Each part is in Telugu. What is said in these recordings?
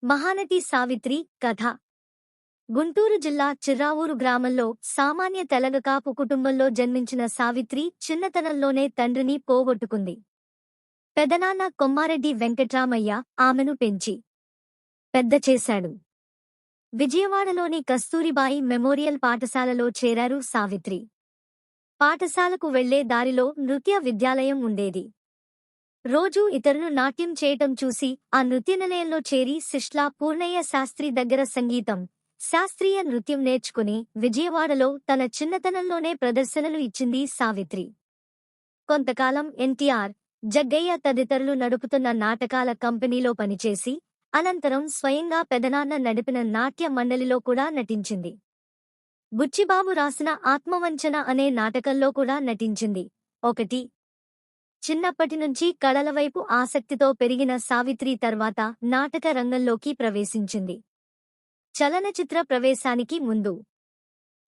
మహానటి సావిత్రి కథ. గుంటూరు జిల్లా చిర్రావూరు గ్రామంలో సామాన్య తెలగకాపు కుటుంబంలో జన్మించిన సావిత్రి చిన్నతనంలోనే తండ్రిని పోగొట్టుకుంది. పెదనాన్న కొమ్మారెడ్డి వెంకట్రామయ్య ఆమెను పెంచి పెద్ద చేశాడు. విజయవాడలోని కస్తూరిబాయి మెమోరియల్ పాఠశాలలో చేరారు సావిత్రి. పాఠశాలకు వెళ్లే దారిలో నృత్య విద్యాలయం ఉండేది. రోజూ ఇతరులు నాట్యం చేయటం చూసి ఆ నృత్యనిలయంలో చేరి శిష్లా పూర్ణయ్య శాస్త్రి దగ్గర సంగీతం, శాస్త్రీయ నృత్యం నేర్చుకుని విజయవాడలో తన చిన్నతనంలోనే ప్రదర్శనలు ఇచ్చింది సావిత్రి. కొంతకాలం ఎన్టీఆర్, జగ్గయ్య తదితరులు నడుపుతున్న నాటకాల కంపెనీలో పనిచేసి అనంతరం స్వయంగా పెదనాన్న నడిపిన నాట్య మండలిలో కూడా నటించింది. బుచ్చిబాబు రాసిన ఆత్మవంచన అనే నాటకంలో కూడా నటించింది. చిన్నప్పటినుంచి కళలవైపు ఆసక్తితో పెరిగిన సావిత్రి తర్వాత నాటక రంగంలోకి ప్రవేశించింది. చలనచిత్ర ప్రవేశానికి ముందు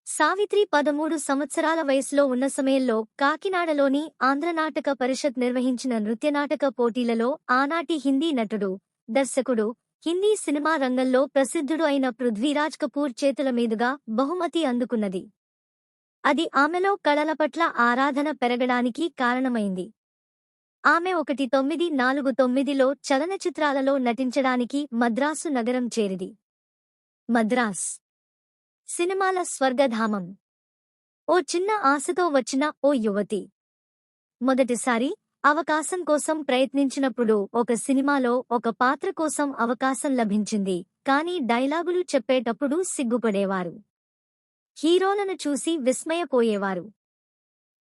సావిత్రి 13 సంవత్సరాల వయసులో ఉన్న సమయంలో కాకినాడలోని ఆంధ్రనాటక పరిషత్ నిర్వహించిన నృత్యనాటక పోటీలలో ఆనాటి హిందీ నటుడు, దర్శకుడు, హిందీ సినిమా రంగంలో ప్రసిద్ధుడు అయిన పృథ్వీరాజ్ కపూర్ చేతుల మీదుగా బహుమతి అందుకున్నది. అది ఆమెలో కళల పట్ల ఆరాధన పెరగడానికి కారణమైంది. ఆమె 1949లో చలనచిత్రాలలో నటించడానికి మద్రాసు నగరం చేరిది. మద్రాస్ సినిమాల స్వర్గధామం. ఓ చిన్న ఆశతో వచ్చిన ఓ యువతి మొదటిసారి అవకాశం కోసం ప్రయత్నించినప్పుడు ఒక సినిమాలో ఒక పాత్ర కోసం అవకాశం లభించింది. కానీ డైలాగులు చెప్పేటప్పుడు సిగ్గుపడేవారు. హీరోలను చూసి విస్మయపోయేవారు.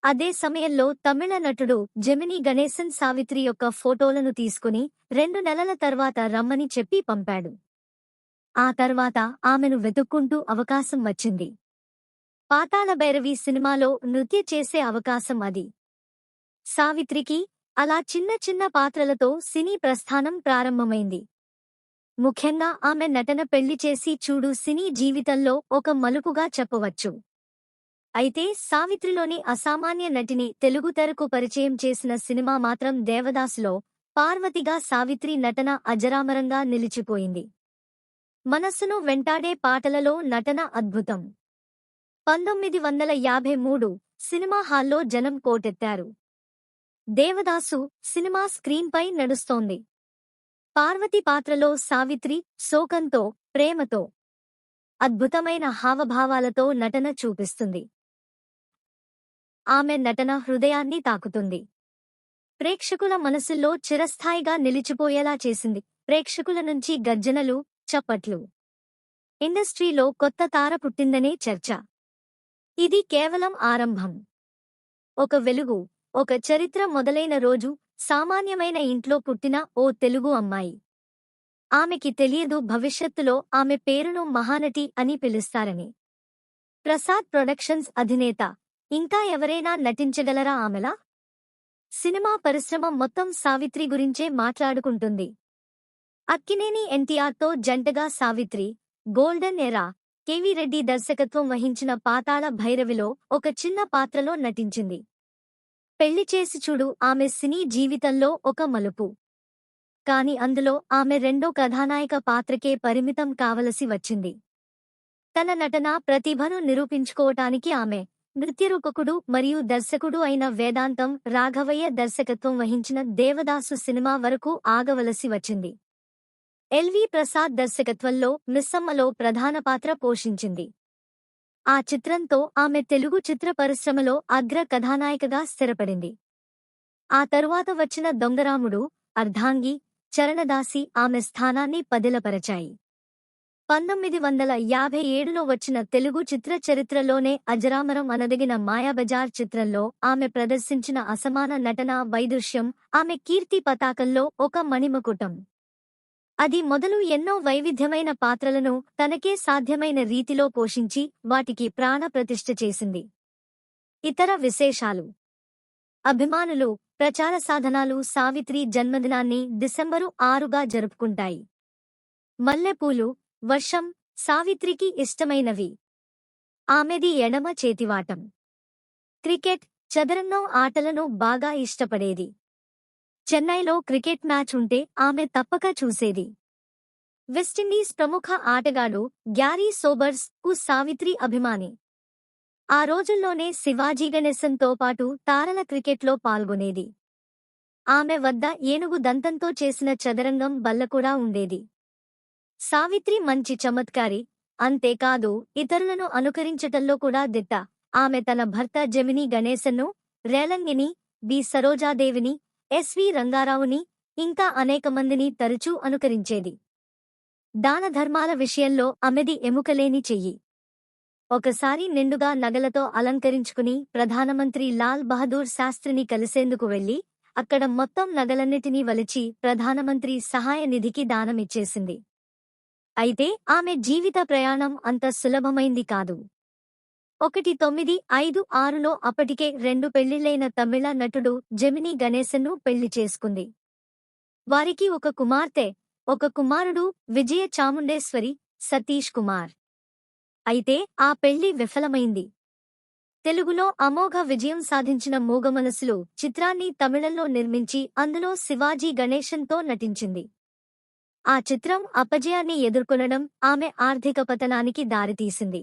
అదే సమయంలో తమిళ నటుడు జెమినీ గణేశన్ సావిత్రి యొక్క ఫోటోలను తీసుకుని 2 నెలల తర్వాత రమ్మని చెప్పి పంపాడు. ఆ తర్వాత ఆమెను వెతుక్కుంటూ అవకాశం వచ్చింది. పాతాళ భైరవి సినిమాలో నృత్య చేసే అవకాశం అది. సావిత్రికి అలా చిన్న చిన్న పాత్రలతో సినీ ప్రస్థానం ప్రారంభమైంది. ముఖ్యంగా ఆమె నటన పెళ్లి చేసి చూడు సినీ జీవితంలో ఒక మలుపుగా చెప్పవచ్చు. అయితే సావిత్రిలోని అసామాన్య నటిని తెలుగు తెరకు పరిచయం చేసిన సినిమా మాత్రం దేవదాసులో పార్వతిగా సావిత్రి నటన అజరామరంగా నిలిచిపోయింది. మనస్సును వెంటాడే పాటలలో నటన అద్భుతం. 1953 సినిమా హాల్లో జనం కోటెత్తారు. దేవదాసు సినిమా స్క్రీన్పై నడుస్తోంది. పార్వతి పాత్రలో సావిత్రి శోకంతో, ప్రేమతో, అద్భుతమైన హావభావాలతో నటన చూపిస్తుంది. ఆమె నటన హృదయాన్ని తాకుతుంది. ప్రేక్షకుల మనసుల్లో చిరస్థాయిగా నిలిచిపోయేలా చేసింది. ప్రేక్షకుల నుంచి గర్జనలు, చప్పట్లు. ఇండస్ట్రీలో కొత్త తార పుట్టిందనే చర్చ. ఇది కేవలం ఆరంభం. ఒక వెలుగు, ఒక చరిత్ర మొదలైన రోజు. సామాన్యమైన ఇంట్లో పుట్టిన ఓ తెలుగు అమ్మాయి. ఆమెకి తెలియదు భవిష్యత్తులో ఆమె పేరును మహానటి అని పిలుస్తారని. ప్రసాద్ ప్రొడక్షన్స్ అధినేత ఇంకా ఎవరైనా నటించగలరా ఆమెలా? సినిమా పరిశ్రమ మొత్తం సావిత్రి గురించే మాట్లాడుకుంటుంది. అక్కినేని ఎన్టీఆర్తో జంటగా Savitri, golden era, KV Reddy దర్శకత్వం వహించిన పాతాళ భైరవిలో ఒక చిన్న పాత్రలో నటించింది. పెళ్లి చేసి చూడు ఆమె సినీ జీవితంలో ఒక మలుపు. కాని అందులో ఆమె రెండో కథానాయక పాత్రకే పరిమితం కావలసి వచ్చింది. తన నటనా ప్రతిభను నిరూపించుకోవటానికి ఆమె నృత్యరూపకుడు మరియు దర్శకుడు అయిన వేదాంతం రాఘవయ్య దర్శకత్వం వహించిన దేవదాసు సినిమా వరకు ఆగవలసి వచ్చింది. ఎల్వి ప్రసాద్ దర్శకత్వంలో మిస్సమ్మలో ప్రధాన పాత్ర పోషించింది. ఆ చిత్రంతో ఆమె తెలుగు చిత్ర పరిశ్రమలో అగ్ర కథానాయికగా స్థిరపడింది. ఆ తరువాత వచ్చిన దొంగరాముడు, అర్ధాంగి, చరణదాసి ఆమె స్థానాన్ని పదిలపరచాయి. 1957లో వచ్చిన తెలుగు చిత్ర చరిత్రలోనే అజరామరం అనదగిన మాయాబజార్ చిత్రంలో ఆమె ప్రదర్శించిన అసమాన నటనా వైదుష్యం ఆమె కీర్తి పతాకంలో ఒక మణిమకుటం. అది మొదలు ఎన్నో వైవిధ్యమైన పాత్రలను తనకే సాధ్యమైన రీతిలో పోషించి వాటికి ప్రాణ ప్రతిష్ఠ చేసింది. ఇతర విశేషాలు. అభిమానులు, ప్రచార సాధనాలు సావిత్రి జన్మదినాన్ని డిసెంబరు 6గా జరుపుకుంటాయి. మల్లెపూలు, వర్షం సావిత్రికి ఇష్టమైనవి. ఆమెది ఎడమ చేతివాటం. క్రికెట్, చదరంగం ఆటలను బాగా ఇష్టపడేది. చెన్నైలో క్రికెట్ మ్యాచ్ ఉంటే ఆమె తప్పక చూసేది. వెస్టిండీస్ ప్రముఖ ఆటగాడు గ్యారీ సోబర్స్ కు సావిత్రి అభిమాని. ఆ రోజుల్లోనే శివాజీ గణేశన్తో పాటు తారల క్రికెట్లో పాల్గొనేది. ఆమె వద్ద ఏనుగు దంతంతో చేసిన చదరంగం బల్ల కూడా ఉండేది. సావిత్రి మంచి చమత్కారి, అంతేకాదు ఇతరులను అనుకరించటంలో కూడా దిట్ట. ఆమె తన భర్త జెమినీ గణేశన్ను, రేలంగిని, బి సరోజాదేవిని, ఎస్వి రంగారావుని, ఇంకా అనేకమందిని తరచూ అనుకరించేది. దానధర్మాల విషయంలో ఆమెది ఎముకలేని చెయ్యి. ఒకసారి నిండుగా నగలతో అలంకరించుకుని ప్రధానమంత్రి లాల్ బహదూర్ శాస్త్రిని కలిసేందుకు వెళ్లి అక్కడ మొత్తం నగలన్నిటినీ వలిచి ప్రధానమంత్రి సహాయ నిధికి దానమిచ్చేసింది. అయితే ఆమె జీవిత ప్రయాణం అంత సులభమైంది కాదు. 1956లో అప్పటికే 2 పెళ్లిళ్లైన తమిళ నటుడు జెమినీ గణేశన్ను పెళ్లి చేసుకుంది. వారికి ఒక కుమార్తె, ఒక కుమారుడు విజయ చాముండేశ్వరి, సతీష్ కుమార్. అయితే ఆ పెళ్లి విఫలమైంది. తెలుగులో అమోఘ విజయం సాధించిన మూగమనసులు చిత్రాన్ని తమిళంలో నిర్మించి అందులో శివాజీ గణేశన్తో నటించింది. ఆ చిత్రం అపజయాన్ని ఎదుర్కొనడం ఆమె ఆర్థిక పతనానికి దారితీసింది.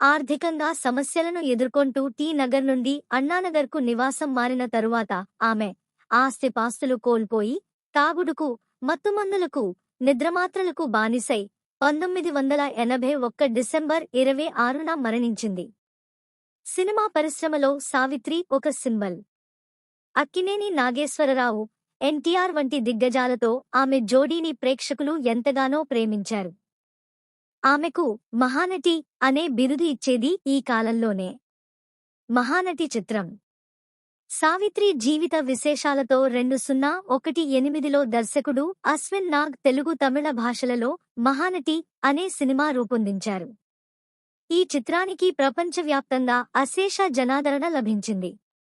ఆర్థికంగా సమస్యలను ఎదుర్కొంటూ టీ నగర్ నుండి అన్నానగర్కు నివాసం మారిన తరువాత ఆమె ఆస్తిపాస్తులు కోల్పోయి తాగుడుకు, మత్తుమందులకు, నిద్రమాత్రలకు బానిసై 1981 డిసెంబర్ 26న మరణించింది. సినిమా పరిశ్రమలో సావిత్రి ఒక సింబల్. అక్కినేని నాగేశ్వరరావు, ఎన్టీఆర్ వంటి దిగ్గజాలతో ఆమె జోడీని ప్రేక్షకులు ఎంతగానో ప్రేమించారు. ఆమెకు మహానటి అనే బిరుదు ఇచ్చేది ఈ కాలంలోనే. మహానటి చిత్రం సావిత్రి జీవిత విశేషాలతో 2018లో దర్శకుడు అశ్విన్ నాగ్ తెలుగు తమిళ భాషలలో మహానటి అనే సినిమా రూపొందించారు. ఈ చిత్రానికి ప్రపంచవ్యాప్తంగా అశేష జనాదరణ లభించింది.